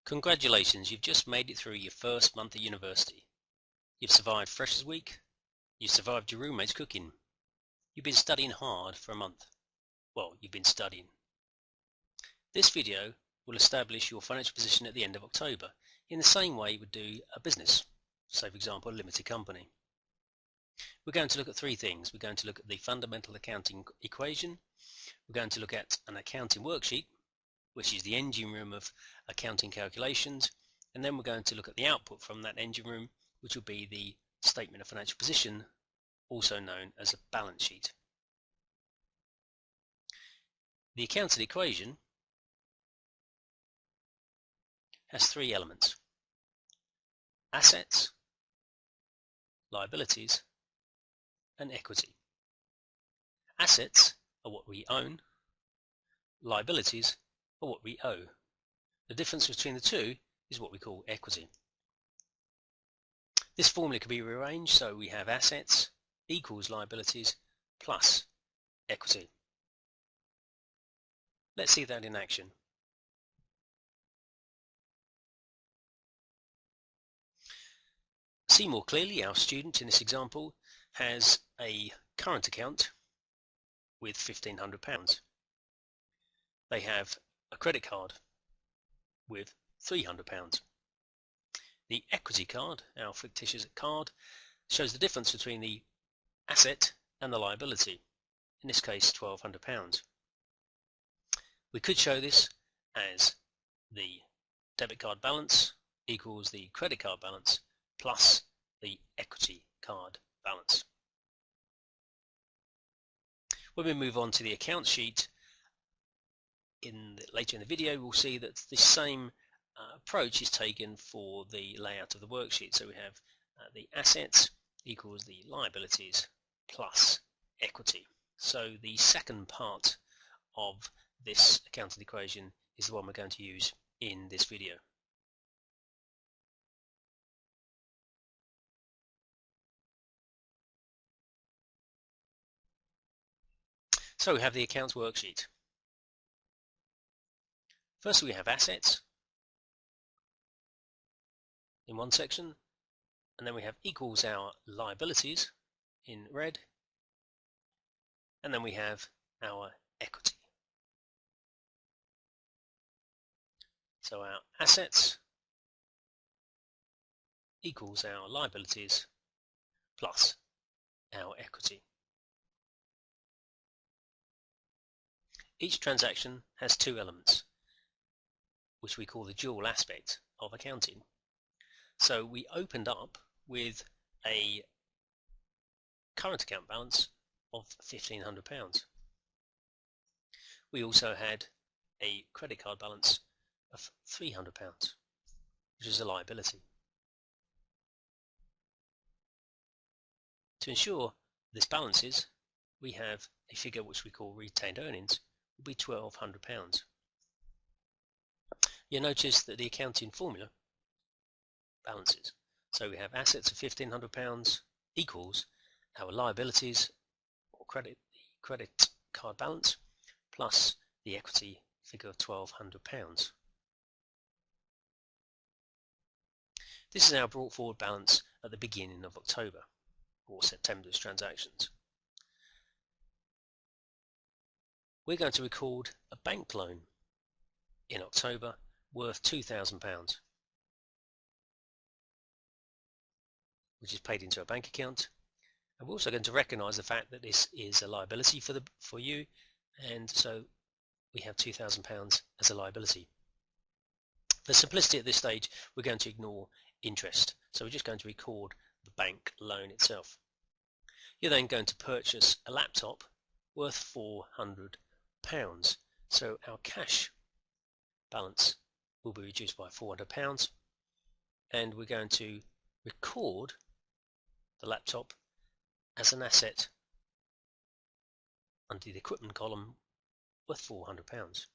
Congratulations, you've just made it through your first month at university. You've survived Freshers Week, you've survived your roommate's cooking. You've been studying hard for a month. Well, you've been studying. This video will establish your financial position at the end of October in the same way you would do a business, say for example a limited company. We're going to look at three things. We're going to look at the fundamental accounting equation, we're going to look at an accounting worksheet, which is the engine room of accounting calculations, and then we're going to look at the output from that engine room, which will be the statement of financial position, also known as a balance sheet. The accounting equation has three elements: assets, liabilities, and equity. Assets are what we own, liabilities are what we owe. The difference between the two is what we call equity. This formula can be rearranged, so we have assets equals liabilities plus equity. Let's see that in action. See more clearly, our student in this example has a current account with £1,500. They have a credit card with £300. The equity card, our fictitious card, shows the difference between the asset and the liability, in this case £1,200. We could show this as the debit card balance equals the credit card balance plus the equity card balance. When we move on to the account sheet later in the video, we'll see that the same approach is taken for the layout of the worksheet. So we have the assets equals the liabilities plus equity. So the second part of this accounting equation is the one we're going to use in this video. So we have the accounts worksheet. First we have assets in one section, and then we have equals our liabilities in red, and then we have our equity. So our assets equals our liabilities plus our equity. Each transaction has two elements, which we call the dual aspect of accounting. So we opened up with a current account balance of £1,500. We also had a credit card balance of £300, which is a liability. To ensure this balances, we have a figure which we call retained earnings, will be £1,200. You'll notice that the accounting formula balances. So we have assets of £1,500 equals our liabilities or credit card balance plus the equity figure of £1,200. This is our brought forward balance at the beginning of October or September's transactions. We're going to record a bank loan in October worth £2,000, which is paid into a bank account, and we're also going to recognise the fact that this is a liability for you, and so we have £2,000 as a liability. For simplicity at this stage, we're going to ignore interest, so we're just going to record the bank loan itself. You're then going to purchase a laptop worth £400, so our cash balance will be reduced by £400, and we're going to record the laptop as an asset under the equipment column worth £400.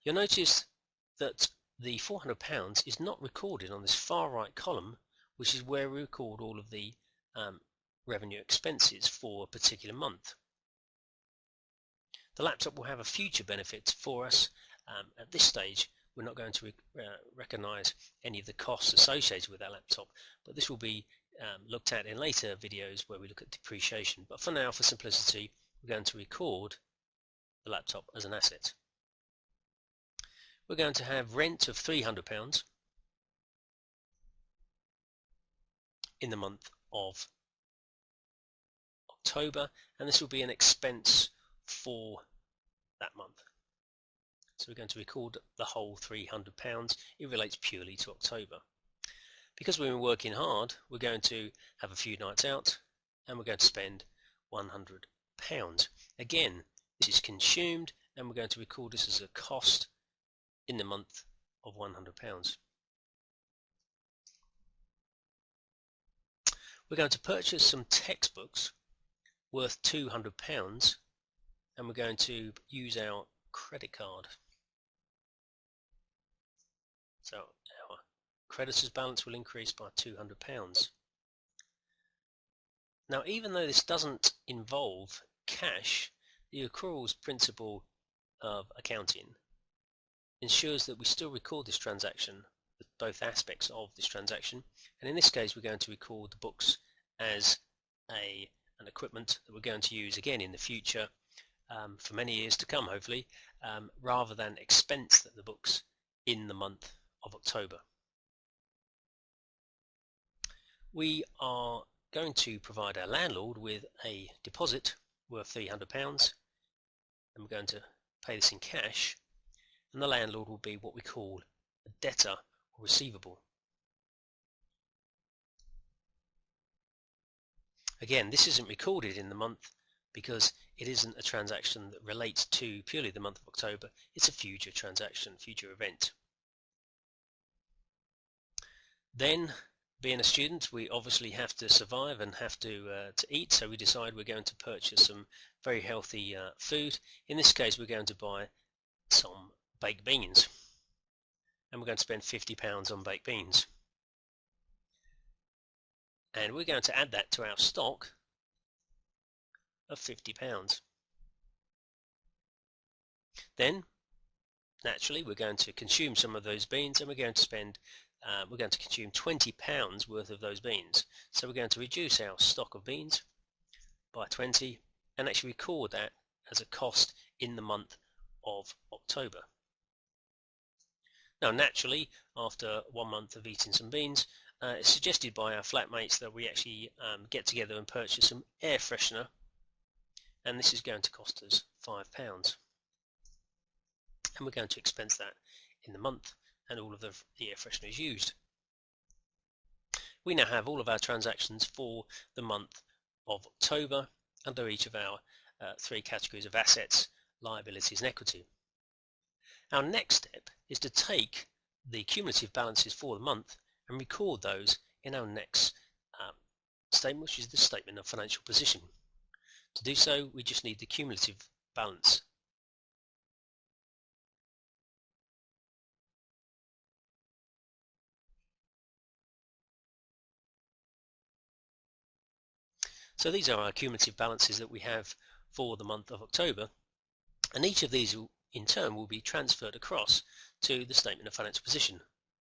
You'll notice that the £400 is not recorded on this far right column, which is where we record all of the revenue expenses for a particular month. The laptop will have a future benefit for us. At this stage we're not going to recognize any of the costs associated with that laptop, but this will be looked at in later videos where we look at depreciation. But for now, for simplicity, we're going to record the laptop as an asset. We're going to have rent of £300 in the month of October, and this will be an expense for that month. So we're going to record the whole £300. It relates purely to October. Because we've been working hard, we're going to have a few nights out and we're going to spend £100. Again, this is consumed and we're going to record this as a cost in the month of £100. We're going to purchase some textbooks worth £200 and we're going to use our credit card. So our creditors balance will increase by £200. Now, even though this doesn't involve cash, the accruals principle of accounting ensures that we still record this transaction, both aspects of this transaction, and in this case we're going to record the books as an equipment that we're going to use again in the future for many years to come, hopefully, rather than expense the books in the month of October. We are going to provide our landlord with a deposit worth £300 and we're going to pay this in cash, and the landlord will be what we call a debtor or receivable. Again, this isn't recorded in the month because it isn't a transaction that relates to purely the month of October. It's a future transaction, future event. Then, being a student, we obviously have to survive and have to eat, so we decide we're going to purchase some very healthy food. In this case, we're going to buy some baked beans, and we're going to spend £50 on baked beans. And we're going to add that to our stock of £50. Then, naturally, we're going to consume some of those beans, and we're going to consume £20 worth of those beans. So we're going to reduce our stock of beans by 20 and actually record that as a cost in the month of October. Now, naturally, after 1 month of eating some beans, it's suggested by our flatmates that we actually get together and purchase some air freshener, and this is going to cost us £5. And we're going to expense that in the month, and all of the air freshener is used. We now have all of our transactions for the month of October under each of our 3 categories of assets, liabilities and equity. Our next step is to take the cumulative balances for the month and record those in our next statement, which is the statement of financial position. To do so, we just need the cumulative balance. So these are our cumulative balances that we have for the month of October, and each of these in turn will be transferred across to the statement of financial position.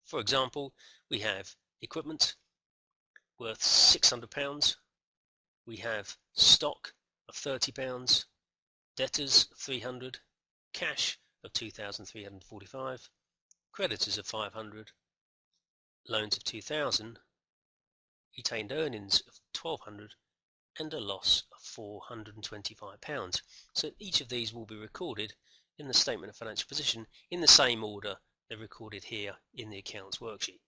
For example, we have equipment worth £600, we have stock of £30, debtors of £300, cash of £2,345, creditors of £500, loans of £2,000, retained earnings of £1,200, and a loss of £425. So each of these will be recorded in the statement of financial position in the same order they're recorded here in the accounts worksheet.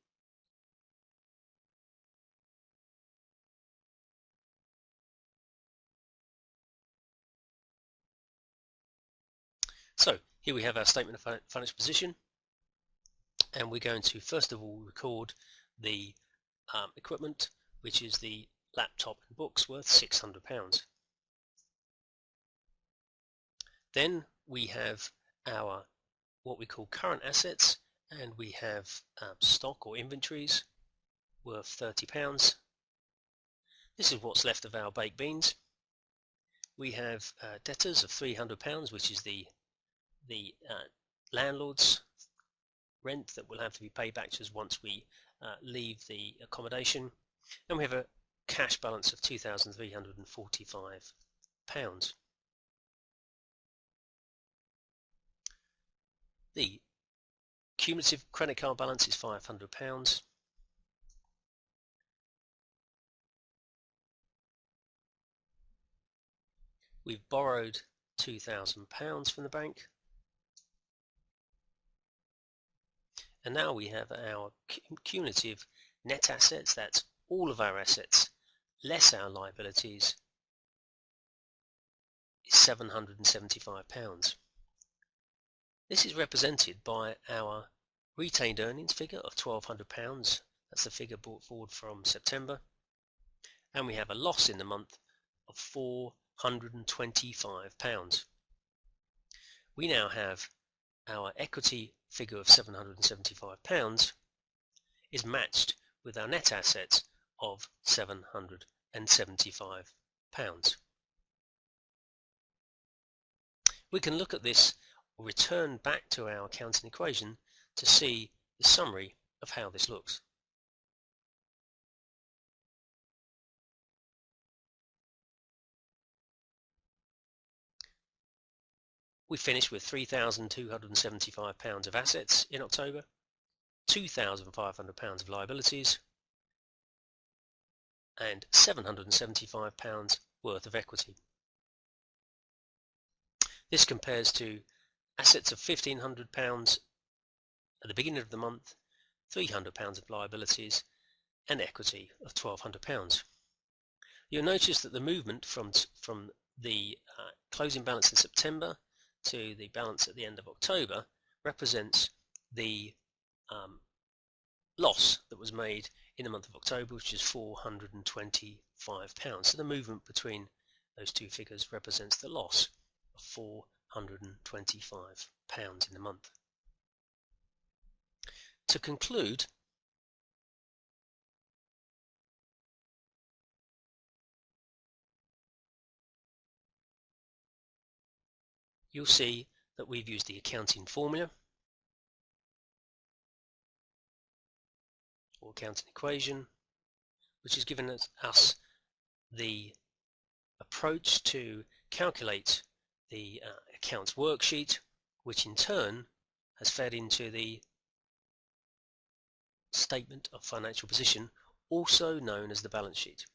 So here we have our statement of financial position, and we're going to first of all record the equipment, which is the laptop and books worth £600. Then we have our what we call current assets, and we have stock or inventories worth £30. This is what's left of our baked beans. We have debtors of £300, which is the landlord's rent that will have to be paid back to us once we leave the accommodation, and we have a cash balance of £2,345. The cumulative credit card balance is £500. We've borrowed £2,000 from the bank, and now we have our cumulative net assets, that's all of our assets less our liabilities, is £775. This is represented by our retained earnings figure of £1,200, that's the figure brought forward from September, and we have a loss in the month of £425. We now have our equity figure of £775 is matched with our net assets of £775. We can look at this or return back to our accounting equation to see the summary of how this looks. We finished with £3,275 of assets in October, £2,500 of liabilities, and £775 worth of equity. This compares to assets of £1,500 at the beginning of the month, £300 of liabilities, and equity of £1,200. You'll notice that the movement from the closing balance in September to the balance at the end of October represents the loss that was made in the month of October, which is £425. So the movement between those two figures represents the loss of £425 in the month. To conclude, you'll see that we've used the accounting formula or accounting equation, which has given us the approach to calculate the accounts worksheet, which in turn has fed into the statement of financial position, also known as the balance sheet.